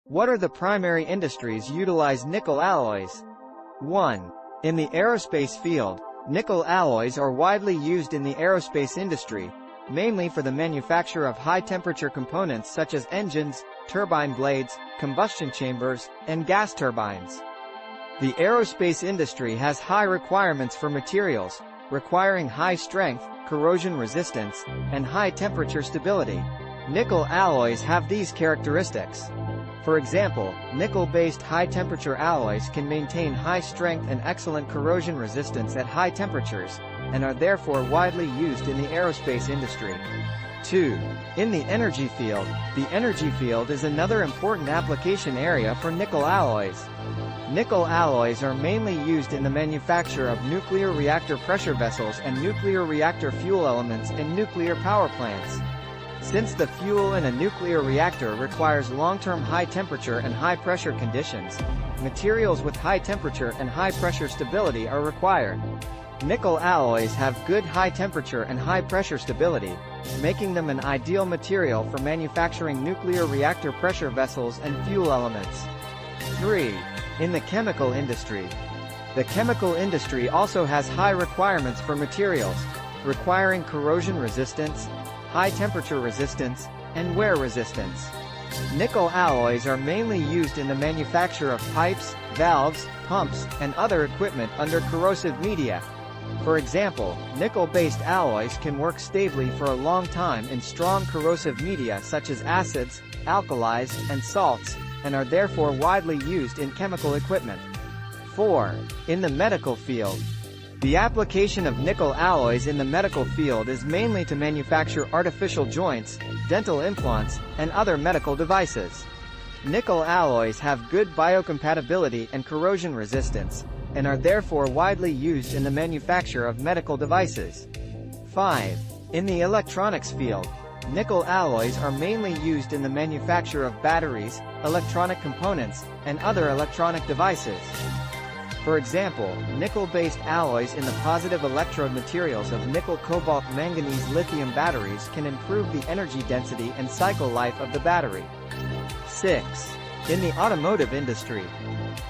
What are the primary industries utilize nickel alloys? 1. In the aerospace field, nickel alloys are widely used in the aerospace industry, mainly for the manufacture of high-temperature components such as engines, turbine blades, combustion chambers, and gas turbines. The aerospace industry has high requirements for materials, requiring high strength, corrosion resistance, and high temperature stability. Nickel alloys have these characteristics. For example, nickel-based high-temperature alloys can maintain high strength and excellent corrosion resistance at high temperatures, and are therefore widely used in the aerospace industry. 2. In the energy field, the energy field is another important application area for nickel alloys. Nickel alloys are mainly used in the manufacture of nuclear reactor pressure vessels and nuclear reactor fuel elements in nuclear power plants. Since the fuel in a nuclear reactor requires long-term high-temperature and high-pressure conditions, materials with high temperature and high-pressure stability are required. Nickel alloys have good high-temperature and high-pressure stability, making them an ideal material for manufacturing nuclear reactor pressure vessels and fuel elements. 3. In the chemical industry. The chemical industry also has high requirements for materials, requiring corrosion resistance, high-temperature resistance, and wear resistance. Nickel alloys are mainly used in the manufacture of pipes, valves, pumps, and other equipment under corrosive media. For example, nickel-based alloys can work stably for a long time in strong corrosive media such as acids, alkalis, and salts, and are therefore widely used in chemical equipment. 4. In the medical field. The application of nickel alloys in the medical field is mainly to manufacture artificial joints, dental implants, and other medical devices. Nickel alloys have good biocompatibility and corrosion resistance, and are therefore widely used in the manufacture of medical devices. 5. In the electronics field. Nickel alloys are mainly used in the manufacture of batteries, electronic components, and other electronic devices. For example, nickel-based alloys in the positive electrode materials of nickel cobalt manganese lithium batteries can improve the energy density and cycle life of the battery. 6. In the automotive industry.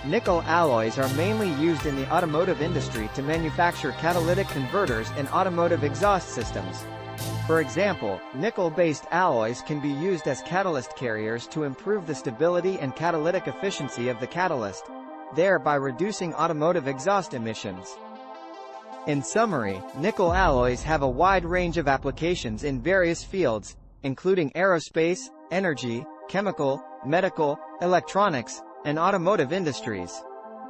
Nickel alloys are mainly used in the automotive industry to manufacture catalytic converters and automotive exhaust systems. For example, nickel-based alloys can be used as catalyst carriers to improve the stability and catalytic efficiency of the catalyst, thereby reducing automotive exhaust emissions. In summary, nickel alloys have a wide range of applications in various fields, including aerospace, energy, chemical, medical, electronics, and automotive industries.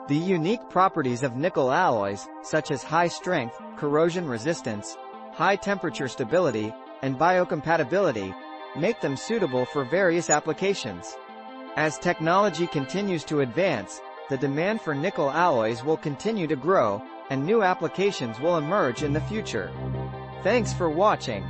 The unique properties of nickel alloys, such as high strength, corrosion resistance, high temperature stability, and biocompatibility, make them suitable for various applications. As technology continues to advance, the demand for nickel alloys will continue to grow, and new applications will emerge in the future. Thanks for watching.